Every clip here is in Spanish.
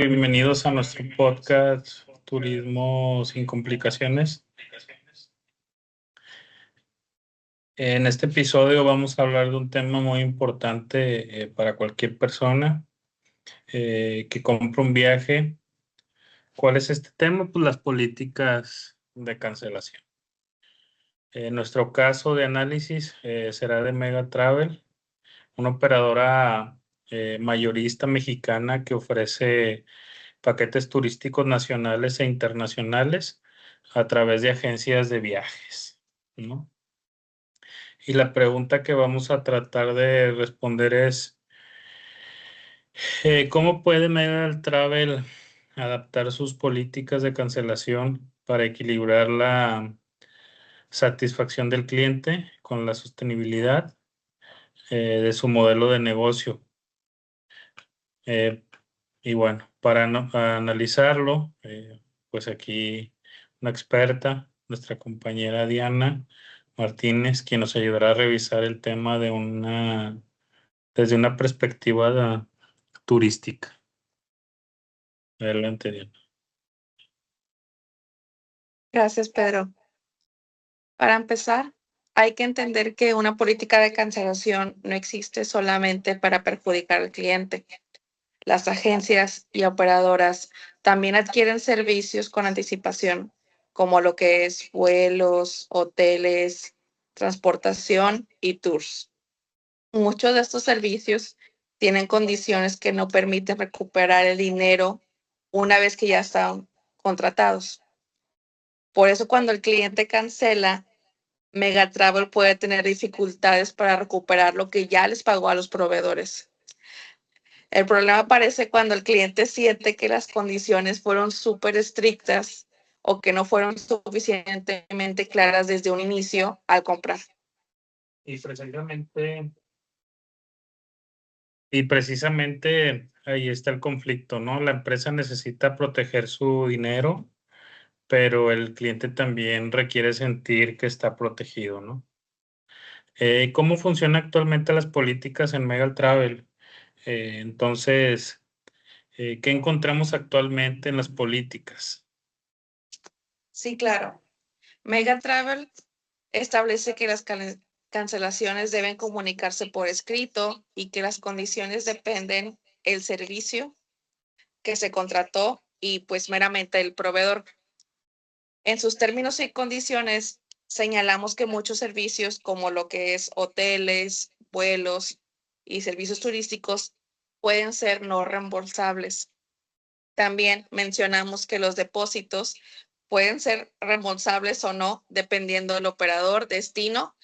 Bienvenidos a nuestro podcast Turismo sin complicaciones. En este episodio vamos a hablar de un tema muy importante para cualquier persona que compre un viaje. ¿Cuál es este tema? Pues las políticas de cancelación. Nuestro caso de análisis será de Mega Travel, una operadora mayorista mexicana que ofrece paquetes turísticos nacionales e internacionales a través de agencias de viajes, ¿no? Y la pregunta que vamos a tratar de responder es, ¿cómo puede Medial Travel adaptar sus políticas de cancelación para equilibrar la satisfacción del cliente con la sostenibilidad de su modelo de negocio? Eh, Y bueno, para analizarlo, pues aquí una experta, nuestra compañera Diana Martínez, quien nos ayudará a revisar el tema desde una perspectiva turística. Adelante, Diana. Gracias, Pedro. Para empezar, hay que entender que una política de cancelación no existe solamente para perjudicar al cliente. Las agencias y operadoras también adquieren servicios con anticipación, como lo que es vuelos, hoteles, transportación y tours. Muchos de estos servicios tienen condiciones que no permiten recuperar el dinero una vez que ya están contratados. Por eso cuando el cliente cancela, Megatravel puede tener dificultades para recuperar lo que ya les pagó a los proveedores. El problema aparece cuando el cliente siente que las condiciones fueron súper estrictas o que no fueron suficientemente claras desde un inicio al comprar. Y precisamente, y precisamente ahí está el conflicto, ¿no? La empresa necesita proteger su dinero, pero el cliente también requiere sentir que está protegido, ¿no? ¿Cómo funcionan actualmente las políticas en Mega Travel? Entonces, ¿qué encontramos actualmente en las políticas? Sí, claro. Megatravel establece que las cancelaciones deben comunicarse por escrito y que las condiciones dependen el servicio que se contrató y pues meramente el proveedor. En sus términos y condiciones, señalamos que muchos servicios como lo que es hoteles, vuelos y servicios turísticos pueden ser no reembolsables. También mencionamos que los depósitos pueden ser reembolsables o no, dependiendo del operador, destino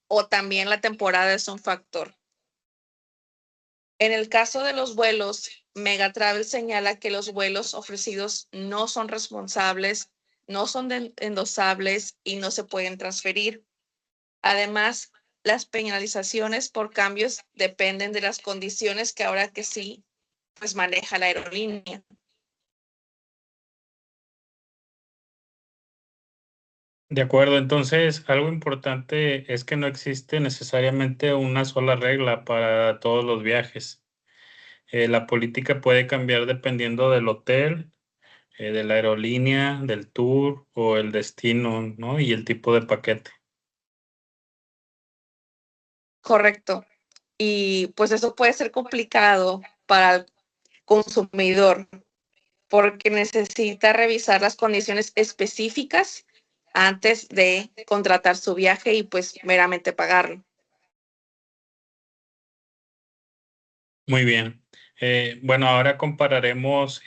o también la temporada es un factor. En el caso de los vuelos, Megatravel señala que los vuelos ofrecidos no son responsables, no son endosables y no se pueden transferir. Además, las penalizaciones por cambios dependen de las condiciones que ahora que sí, pues maneja la aerolínea. De acuerdo, entonces algo importante es que no existe necesariamente una sola regla para todos los viajes. La política puede cambiar dependiendo del hotel, de la aerolínea, del tour o el destino, ¿no? Y el tipo de paquete. Correcto. Y pues eso puede ser complicado para el consumidor porque necesita revisar las condiciones específicas antes de contratar su viaje y pues meramente pagarlo. Muy bien. Bueno, ahora compararemos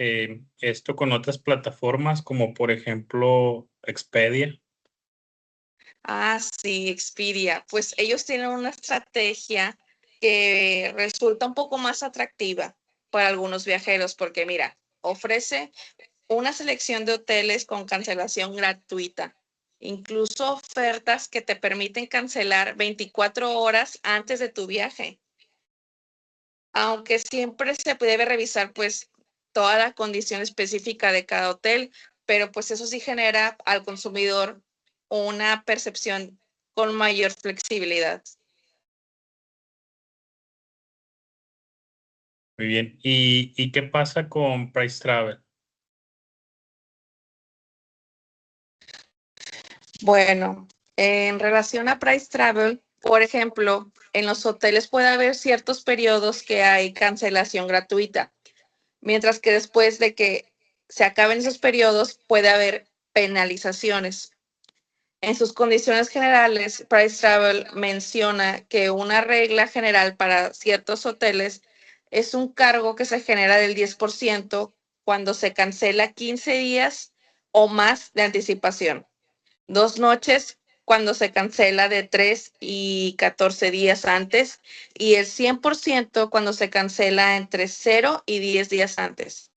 esto con otras plataformas como por ejemplo Expedia. Ah, sí, Expedia. Pues ellos tienen una estrategia que resulta un poco más atractiva para algunos viajeros porque mira, ofrece una selección de hoteles con cancelación gratuita, incluso ofertas que te permiten cancelar 24 horas antes de tu viaje. Aunque siempre se debe revisar pues toda la condición específica de cada hotel, pero pues eso sí genera al consumidor una percepción con mayor flexibilidad. Muy bien. ¿Y qué pasa con Price Travel? Bueno, en relación a Price Travel, por ejemplo, en los hoteles puede haber ciertos periodos que hay cancelación gratuita, mientras que después de que se acaben esos periodos puede haber penalizaciones. En sus condiciones generales, Price Travel menciona que una regla general para ciertos hoteles es un cargo que se genera del 10% cuando se cancela 15 días o más de anticipación. 2 noches cuando se cancela de 3 y 14 días antes y el 100% cuando se cancela entre 0 y 10 días antes.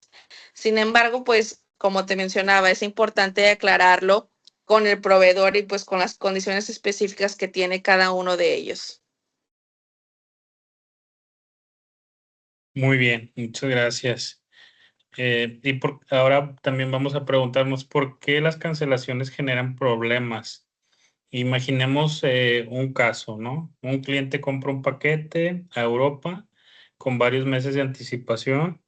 Sin embargo, pues como te mencionaba, es importante aclararlo con el proveedor y pues con las condiciones específicas que tiene cada uno de ellos. Muy bien, muchas gracias. Ahora también vamos a preguntarnos por qué las cancelaciones generan problemas. Imaginemos un caso, ¿no? Un cliente compra un paquete a Europa con varios meses de anticipación,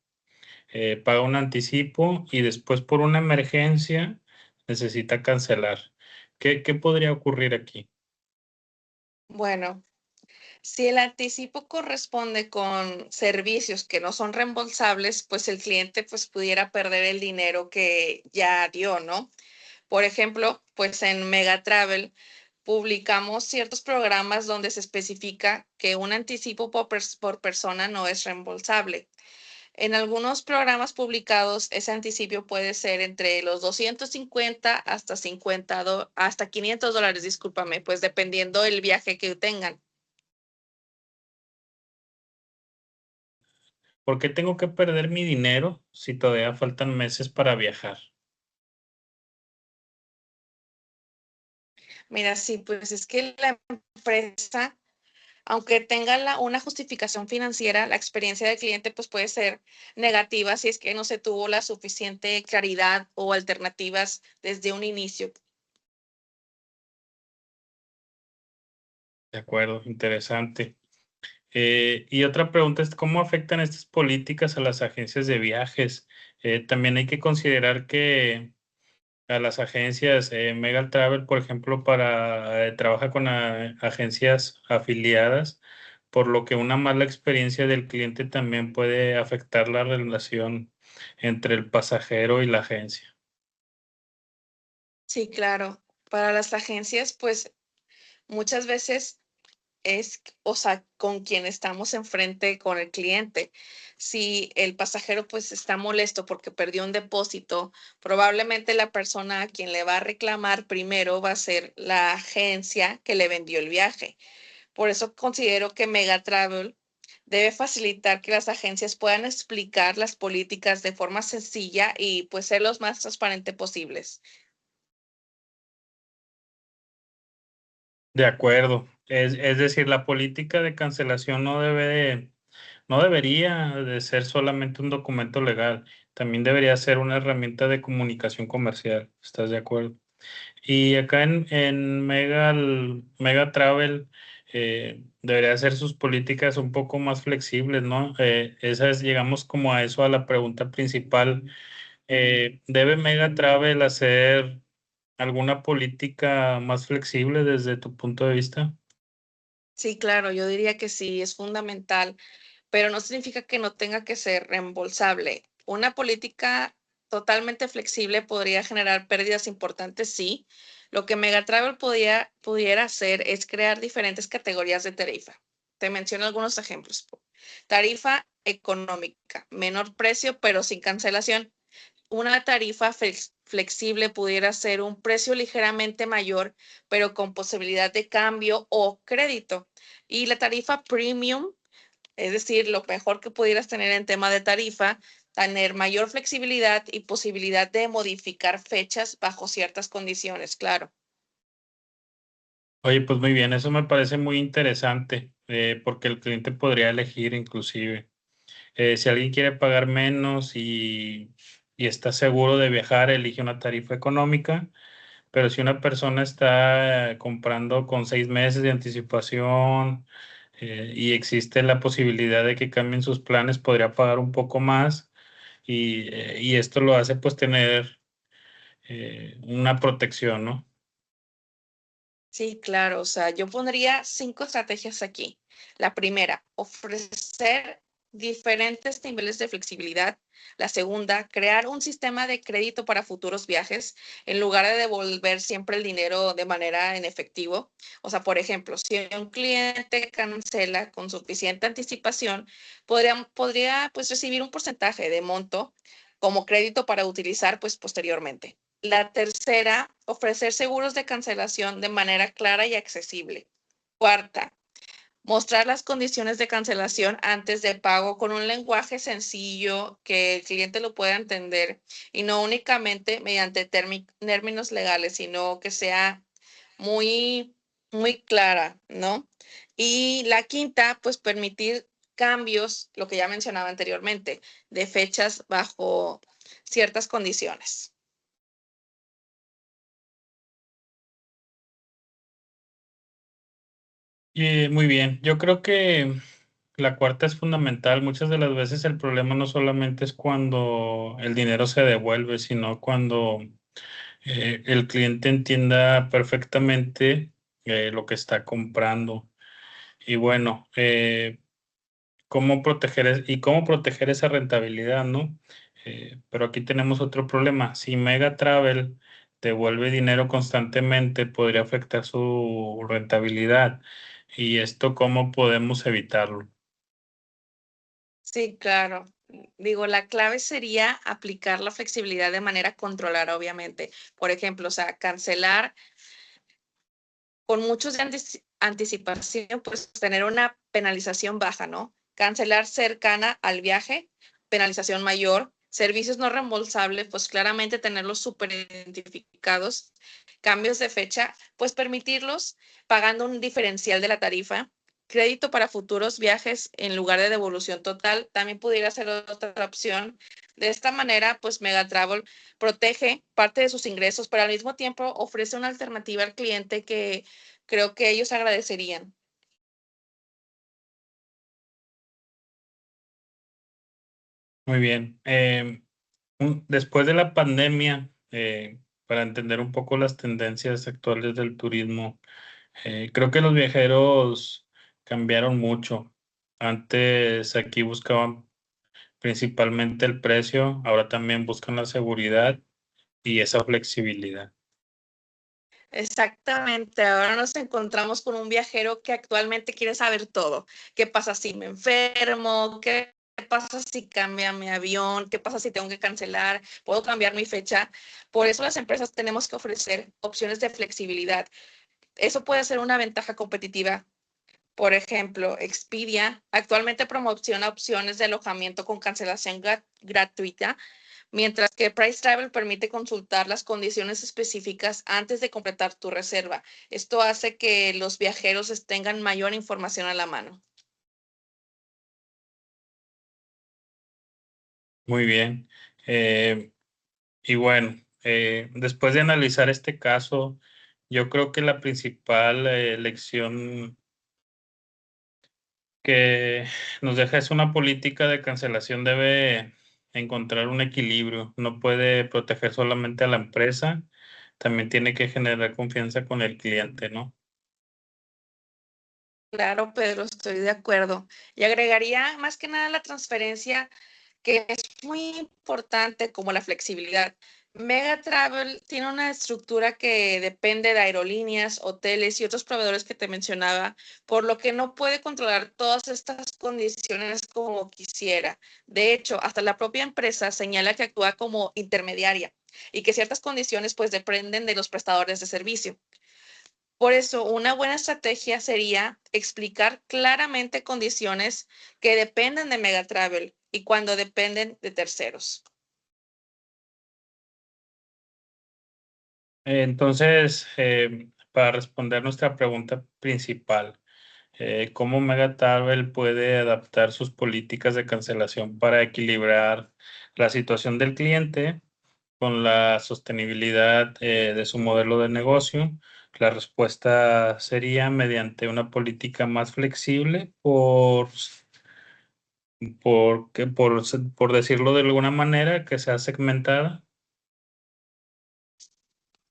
paga un anticipo y después por una emergencia necesita cancelar. ¿Qué podría ocurrir aquí? Bueno, si el anticipo corresponde con servicios que no son reembolsables, pues el cliente pues pudiera perder el dinero que ya dio, ¿no? Por ejemplo, pues en Mega Travel publicamos ciertos programas donde se especifica que un anticipo por persona no es reembolsable. En algunos programas publicados, ese anticipo puede ser entre los 250 hasta 50, hasta $500, discúlpame, pues dependiendo del viaje que tengan. ¿Por qué tengo que perder mi dinero si todavía faltan meses para viajar? Mira, sí, pues es que la empresa, aunque tenga una justificación financiera, la experiencia del cliente pues puede ser negativa si es que no se tuvo la suficiente claridad o alternativas desde un inicio. De acuerdo, interesante. Y otra pregunta es, ¿cómo afectan estas políticas a las agencias de viajes? También hay que considerar que a las agencias, Mega Travel, por ejemplo, trabaja con agencias afiliadas, por lo que una mala experiencia del cliente también puede afectar la relación entre el pasajero y la agencia. Sí, claro. Para las agencias, pues muchas veces es, o sea, con quien estamos enfrente con el cliente. Si el pasajero pues está molesto porque perdió un depósito, probablemente la persona a quien le va a reclamar primero va a ser la agencia que le vendió el viaje. Por eso considero que Mega Travel debe facilitar que las agencias puedan explicar las políticas de forma sencilla y pues ser los más transparente posibles. De acuerdo. Es decir, la política de cancelación no debería de ser solamente un documento legal, también debería ser una herramienta de comunicación comercial. ¿Estás de acuerdo? Y acá en Mega Travel debería hacer sus políticas un poco más flexibles, ¿no? Llegamos como a eso, a la pregunta principal. ¿Debe Mega Travel hacer alguna política más flexible desde tu punto de vista? Sí, claro, yo diría que sí, es fundamental, pero no significa que no tenga que ser reembolsable. Una política totalmente flexible podría generar pérdidas importantes, sí. Lo que Megatravel pudiera hacer es crear diferentes categorías de tarifa. Te menciono algunos ejemplos. Tarifa económica, menor precio, pero sin cancelación. Una tarifa flexible pudiera ser un precio ligeramente mayor, pero con posibilidad de cambio o crédito. Y la tarifa premium, es decir, lo mejor que pudieras tener en tema de tarifa, tener mayor flexibilidad y posibilidad de modificar fechas bajo ciertas condiciones, claro. Oye, pues muy bien, eso me parece muy interesante, porque el cliente podría elegir inclusive. Si alguien quiere pagar menos y está seguro de viajar, elige una tarifa económica, pero si una persona está comprando con 6 meses de anticipación, y existe la posibilidad de que cambien sus planes, podría pagar un poco más y esto lo hace pues tener una protección, ¿no? Sí, claro. O sea, yo pondría 5 estrategias aquí. La primera, ofrecer diferentes niveles de flexibilidad. La segunda, crear un sistema de crédito para futuros viajes en lugar de devolver siempre el dinero de manera en efectivo. O sea, por ejemplo, si un cliente cancela con suficiente anticipación, podría pues recibir un porcentaje de monto como crédito para utilizar pues posteriormente. La tercera, ofrecer seguros de cancelación de manera clara y accesible. Cuarta, mostrar las condiciones de cancelación antes de pago con un lenguaje sencillo que el cliente lo pueda entender y no únicamente mediante términos legales, sino que sea muy, muy clara, ¿no? Y la quinta, pues permitir cambios, lo que ya mencionaba anteriormente, de fechas bajo ciertas condiciones. Muy bien, yo creo que la cuarta es fundamental. Muchas de las veces el problema no solamente es cuando el dinero se devuelve, sino cuando el cliente entienda perfectamente lo que está comprando. Y bueno, cómo proteger esa rentabilidad, ¿no? Pero aquí tenemos otro problema. Si Mega Travel devuelve dinero constantemente, podría afectar su rentabilidad. ¿Y esto cómo podemos evitarlo? Sí, claro. Digo, la clave sería aplicar la flexibilidad de manera controlada, obviamente. Por ejemplo, o sea, cancelar con muchos de anticipación, pues tener una penalización baja, ¿no? Cancelar cercana al viaje, penalización mayor. Servicios no reembolsables, pues claramente tenerlos súper identificados. Cambios de fecha, pues permitirlos pagando un diferencial de la tarifa. Crédito para futuros viajes en lugar de devolución total, también pudiera ser otra opción. De esta manera, pues Megatravel protege parte de sus ingresos, pero al mismo tiempo ofrece una alternativa al cliente que creo que ellos agradecerían. Muy bien. Después de la pandemia, para entender un poco las tendencias actuales del turismo, creo que los viajeros cambiaron mucho. Antes aquí buscaban principalmente el precio, ahora también buscan la seguridad y esa flexibilidad. Exactamente, ahora nos encontramos con un viajero que actualmente quiere saber todo. ¿Qué pasa si me enfermo? ¿Qué pasa si cambia mi avión? ¿Qué pasa si tengo que cancelar? ¿Puedo cambiar mi fecha? Por eso las empresas tenemos que ofrecer opciones de flexibilidad. Eso puede ser una ventaja competitiva. Por ejemplo, Expedia actualmente promociona opciones de alojamiento con cancelación gratuita, mientras que Price Travel permite consultar las condiciones específicas antes de completar tu reserva. Esto hace que los viajeros tengan mayor información a la mano. Muy bien. Eh, y bueno, después de analizar este caso, yo creo que la principal lección que nos deja es una política de cancelación debe encontrar un equilibrio. No puede proteger solamente a la empresa, también tiene que generar confianza con el cliente, ¿no? Claro, Pedro, estoy de acuerdo. Y agregaría más que nada la transferencia, que es muy importante, como la flexibilidad. Mega Travel tiene una estructura que depende de aerolíneas, hoteles y otros proveedores que te mencionaba, por lo que no puede controlar todas estas condiciones como quisiera. De hecho, hasta la propia empresa señala que actúa como intermediaria y que ciertas condiciones pues dependen de los prestadores de servicio. Por eso, una buena estrategia sería explicar claramente condiciones que dependen de Megatravel y cuando dependen de terceros. Entonces, para responder nuestra pregunta principal, ¿cómo Megatravel puede adaptar sus políticas de cancelación para equilibrar la situación del cliente con la sostenibilidad de su modelo de negocio? La respuesta sería mediante una política más flexible por decirlo de alguna manera, que sea segmentada.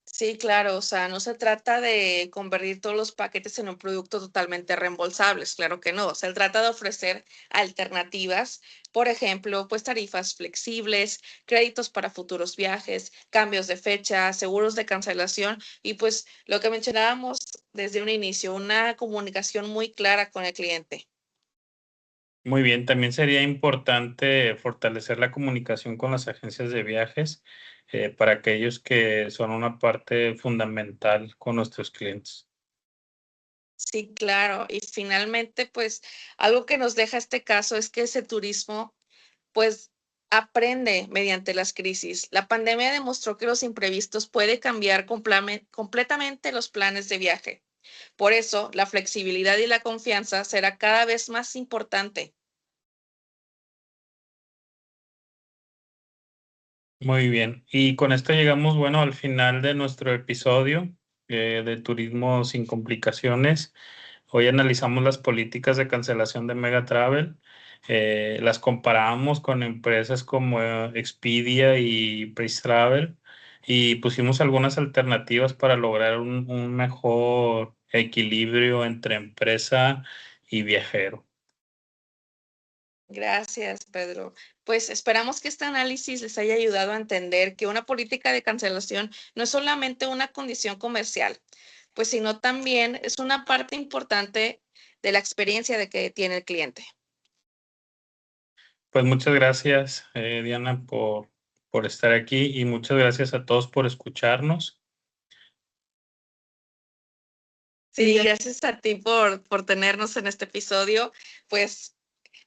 Sí, claro, o sea, no se trata de convertir todos los paquetes en un producto totalmente reembolsables, claro que no, se trata de ofrecer alternativas, por ejemplo, pues tarifas flexibles, créditos para futuros viajes, cambios de fecha, seguros de cancelación y pues lo que mencionábamos desde un inicio, una comunicación muy clara con el cliente. Muy bien, también sería importante fortalecer la comunicación con las agencias de viajes para aquellos que son una parte fundamental con nuestros clientes. Sí, claro, y finalmente, pues algo que nos deja este caso es que ese turismo pues aprende mediante las crisis. La pandemia demostró que los imprevistos puede cambiar completamente los planes de viaje. Por eso, la flexibilidad y la confianza será cada vez más importante. Muy bien, y con esto llegamos, bueno, al final de nuestro episodio de Turismo sin complicaciones. Hoy analizamos las políticas de cancelación de Mega Travel, las comparamos con empresas como Expedia y Price Travel y pusimos algunas alternativas para lograr un mejor equilibrio entre empresa y viajero. Gracias, Pedro. Pues esperamos que este análisis les haya ayudado a entender que una política de cancelación no es solamente una condición comercial, pues sino también es una parte importante de la experiencia de que tiene el cliente. Pues muchas gracias, Diana, por estar aquí y muchas gracias a todos por escucharnos. Sí, gracias a ti por tenernos en este episodio. Pues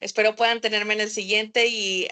espero puedan tenerme en el siguiente y